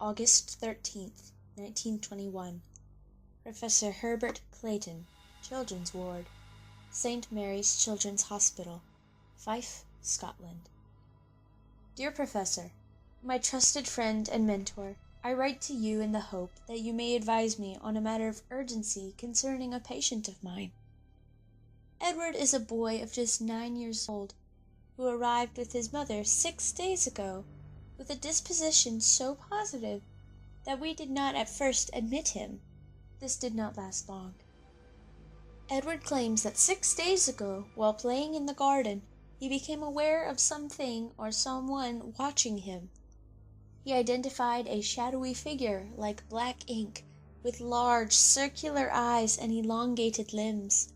August 13th, 1921. Professor Herbert Clayton, Children's Ward, St. Mary's Children's Hospital, Fife, Scotland. Dear Professor, my trusted friend and mentor, I write to you in the hope that you may advise me on a matter of urgency concerning a patient of mine. Edward is a boy of just 9 years old, who arrived with his mother 6 days ago, with a disposition so positive that we did not at first admit him. This did not last long. Edward claims that 6 days ago, while playing in the garden, he became aware of something or someone watching him. He identified a shadowy figure like black ink, with large circular eyes and elongated limbs.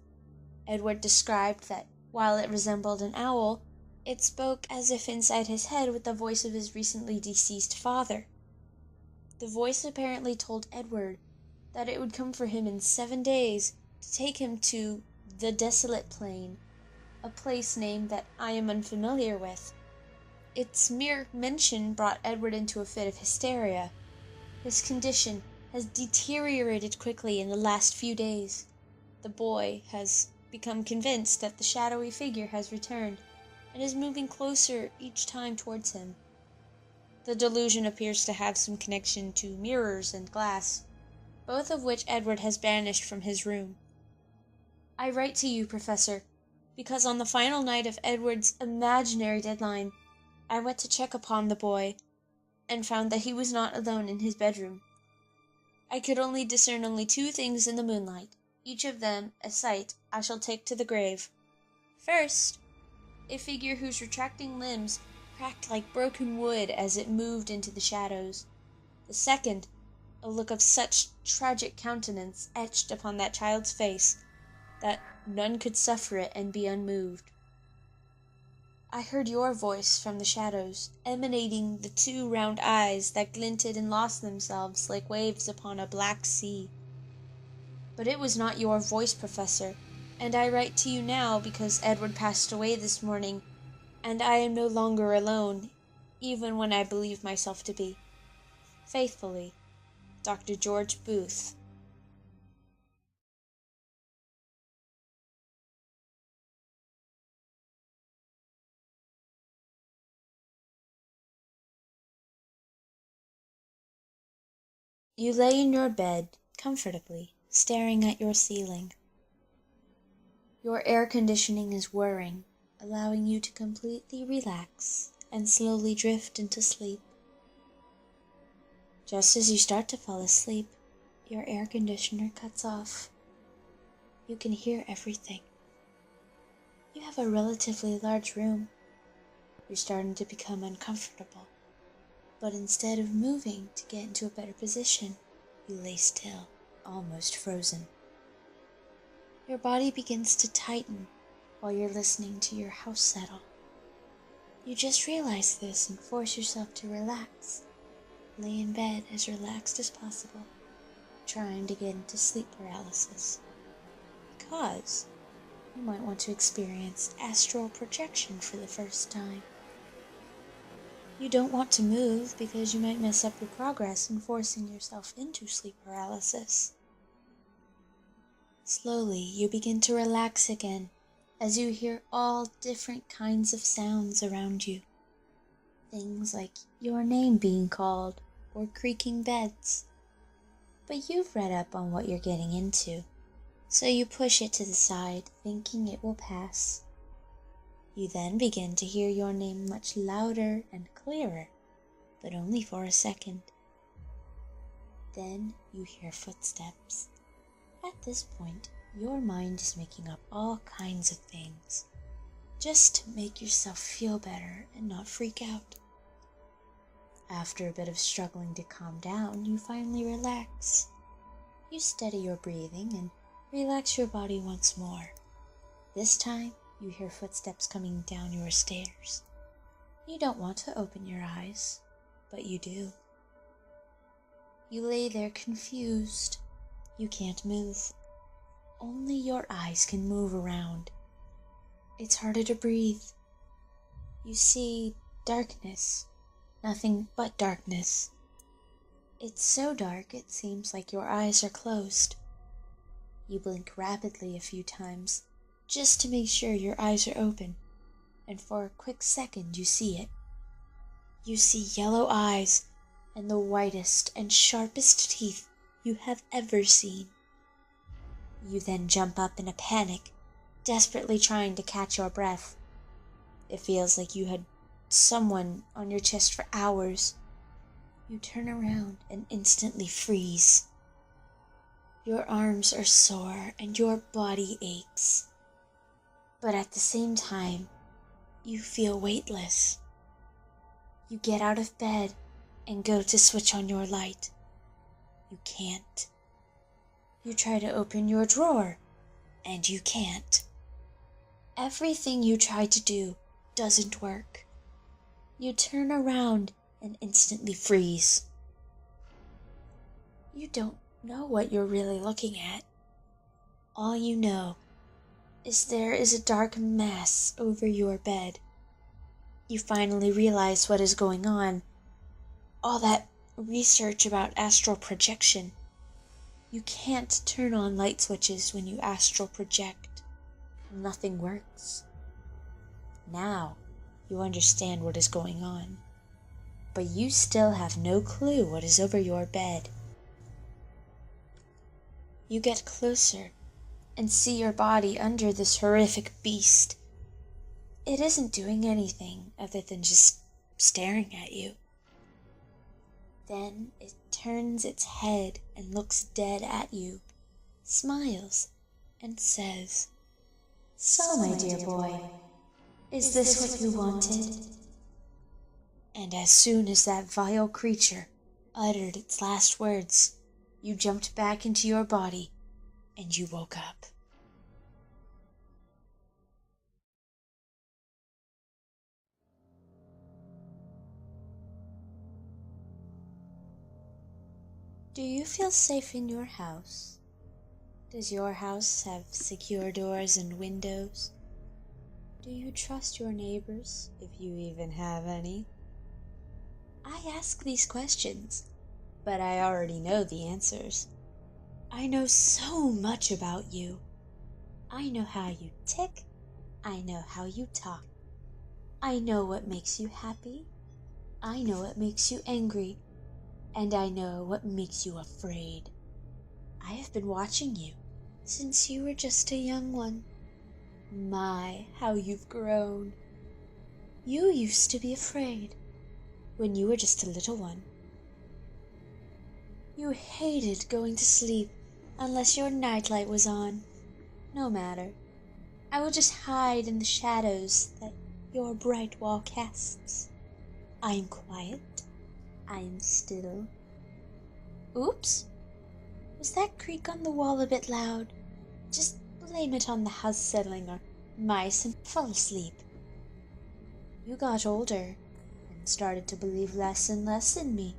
Edward described that while it resembled an owl, it spoke as if inside his head with the voice of his recently deceased father. The voice apparently told Edward that it would come for him in 7 days to take him to the desolate plain, a place named that I am unfamiliar with. Its mere mention brought Edward into a fit of hysteria. His condition has deteriorated quickly in the last few days. The boy has become convinced that the shadowy figure has returned and is moving closer each time towards him. The delusion appears to have some connection to mirrors and glass, both of which Edward has banished from his room. I write to you, Professor, because on the final night of Edward's imaginary deadline, I went to check upon the boy, and found that he was not alone in his bedroom. I could discern only 2 things in the moonlight, each of them a sight I shall take to the grave. First, a figure whose retracting limbs cracked like broken wood as it moved into the shadows. The second, a look of such tragic countenance etched upon that child's face that none could suffer it and be unmoved. I heard your voice from the shadows, emanating the 2 round eyes that glinted and lost themselves like waves upon a black sea. But it was not your voice, Professor, and I write to you now because Edward passed away this morning, and I am no longer alone, even when I believe myself to be. Faithfully, Dr. George Booth. You lay in your bed, comfortably, staring at your ceiling. Your air conditioning is whirring, allowing you to completely relax and slowly drift into sleep. Just as you start to fall asleep, your air conditioner cuts off. You can hear everything. You have a relatively large room. You're starting to become uncomfortable, but instead of moving to get into a better position, you lay still, almost frozen. Your body begins to tighten while you're listening to your house settle. You just realize this and force yourself to relax. Lay in bed as relaxed as possible, trying to get into sleep paralysis. Because you might want to experience astral projection for the first time. You don't want to move because you might mess up your progress in forcing yourself into sleep paralysis. Slowly, you begin to relax again as you hear all different kinds of sounds around you. Things like your name being called or creaking beds. But you've read up on what you're getting into, so you push it to the side, thinking it will pass. You then begin to hear your name much louder and clearer, but only for a second. Then you hear footsteps. At this point, your mind is making up all kinds of things, just to make yourself feel better and not freak out. After a bit of struggling to calm down, you finally relax. You steady your breathing and relax your body once more. This time, you hear footsteps coming down your stairs. You don't want to open your eyes, but you do. You lay there confused. You can't move. Only your eyes can move around. It's harder to breathe. You see darkness, nothing but darkness. It's so dark it seems like your eyes are closed. You blink rapidly a few times, just to make sure your eyes are open, and for a quick second you see it. You see yellow eyes and the whitest and sharpest teeth you have ever seen. You then jump up in a panic, desperately trying to catch your breath. It feels like you had someone on your chest for hours. You turn around and instantly freeze. Your arms are sore and your body aches. But at the same time, you feel weightless. You get out of bed and go to switch on your light. You can't. You try to open your drawer, and you can't. Everything you try to do doesn't work. You turn around and instantly freeze. You don't know what you're really looking at. All you know is there is a dark mass over your bed. You finally realize what is going on. All that research about astral projection. You can't turn on light switches when you astral project. Nothing works. Now you understand what is going on, but you still have no clue what is over your bed. You get closer and see your body under this horrific beast. It isn't doing anything other than just staring at you. Then it turns its head and looks dead at you, smiles, and says, "So, my dear boy, is this what you wanted?" And as soon as that vile creature uttered its last words, you jumped back into your body and you woke up. Do you feel safe in your house? Does your house have secure doors and windows? Do you trust your neighbors, if you even have any? I ask these questions, but I already know the answers. I know so much about you. I know how you tick. I know how you talk. I know what makes you happy. I know what makes you angry. And I know what makes you afraid. I have been watching you since you were just a young one. My, how you've grown. You used to be afraid when you were just a little one. You hated going to sleep unless your nightlight was on. No matter. I will just hide in the shadows that your bright wall casts. I am quiet. I am still. Oops! Was that creak on the wall a bit loud? Just blame it on the house settling or mice and fall asleep. You got older and started to believe less and less in me.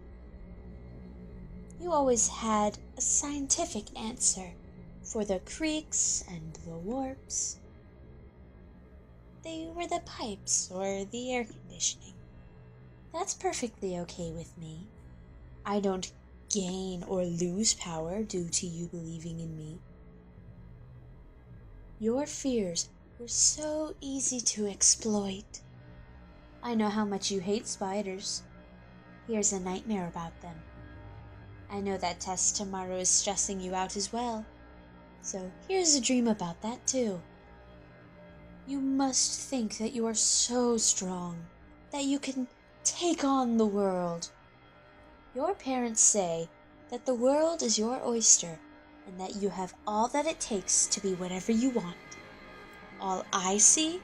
You always had a scientific answer for the creaks and the warps. They were the pipes or the air conditioning. That's perfectly okay with me. I don't gain or lose power due to you believing in me. Your fears were so easy to exploit. I know how much you hate spiders. Here's a nightmare about them. I know that test tomorrow is stressing you out as well. So here's a dream about that too. You must think that you are so strong, that you can take on the world. Your parents say that the world is your oyster and that you have all that it takes to be whatever you want. All I see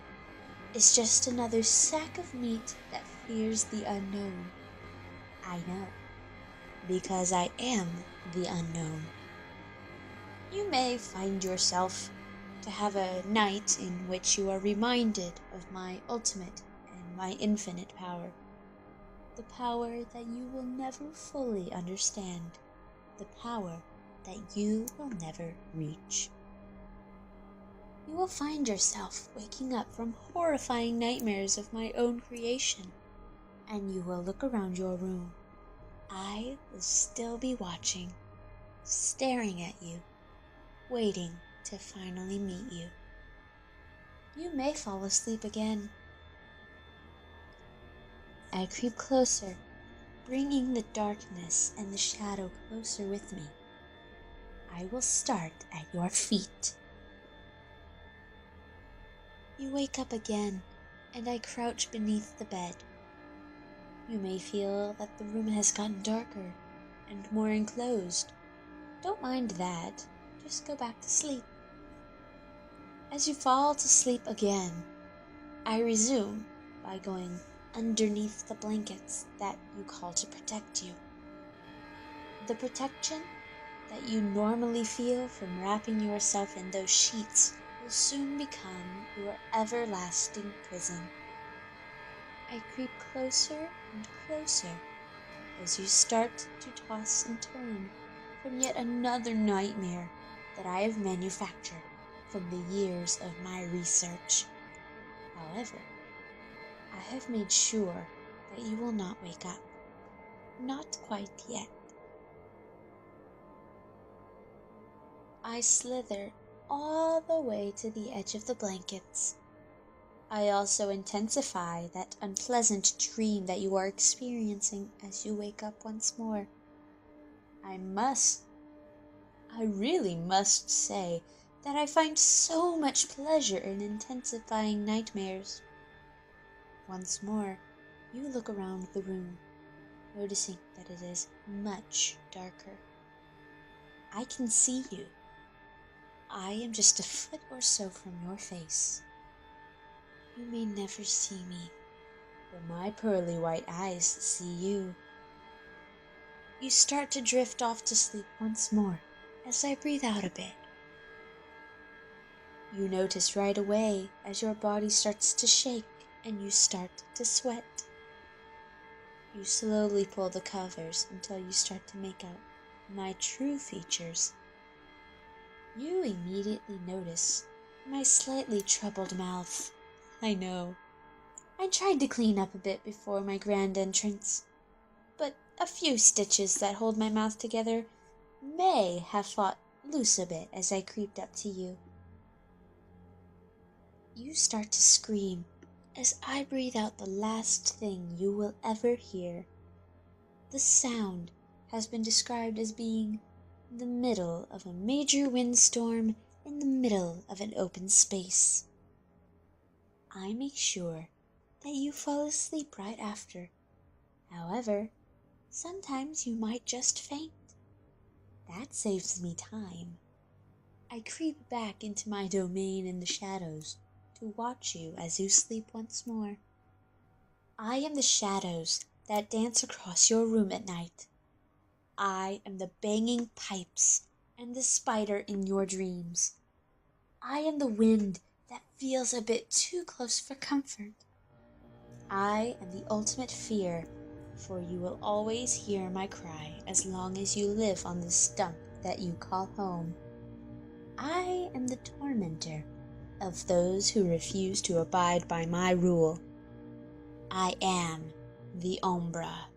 is just another sack of meat that fears the unknown. I know, because I am the unknown. You may find yourself to have a night in which you are reminded of my ultimate and my infinite power. The power that you will never fully understand. The power that you will never reach. You will find yourself waking up from horrifying nightmares of my own creation, and you will look around your room. I will still be watching, staring at you, waiting to finally meet you. You may fall asleep again. I creep closer, bringing the darkness and the shadow closer with me. I will start at your feet. You wake up again, and I crouch beneath the bed. You may feel that the room has gotten darker and more enclosed. Don't mind that, just go back to sleep. As you fall to sleep again, I resume by going underneath the blankets that you call to protect you. The protection that you normally feel from wrapping yourself in those sheets will soon become your everlasting prison. I creep closer and closer as you start to toss and turn from yet another nightmare that I have manufactured from the years of my research. However, I have made sure that you will not wake up. Not quite yet. I slither all the way to the edge of the blankets. I also intensify that unpleasant dream that you are experiencing as you wake up once more. I really must say that I find so much pleasure in intensifying nightmares. Once more, you look around the room, noticing that it is much darker. I can see you. I am just a foot or so from your face. You may never see me, but my pearly white eyes see you. You start to drift off to sleep once more as I breathe out a bit. You notice right away as your body starts to shake and you start to sweat. You slowly pull the covers until you start to make out my true features. You immediately notice my slightly troubled mouth. I know. I tried to clean up a bit before my grand entrance, but a few stitches that hold my mouth together may have fought loose a bit as I creeped up to you. You start to scream as I breathe out the last thing you will ever hear. The sound has been described as being the middle of a major windstorm in the middle of an open space. I make sure that you fall asleep right after. However, sometimes you might just faint. That saves me time. I creep back into my domain in the shadows to watch you as you sleep once more. I am the shadows that dance across your room at night. I am the banging pipes and the spider in your dreams. I am the wind that feels a bit too close for comfort. I am the ultimate fear, for you will always hear my cry as long as you live on the stump that you call home. I am the tormentor of those who refuse to abide by my rule. I am the Umbra.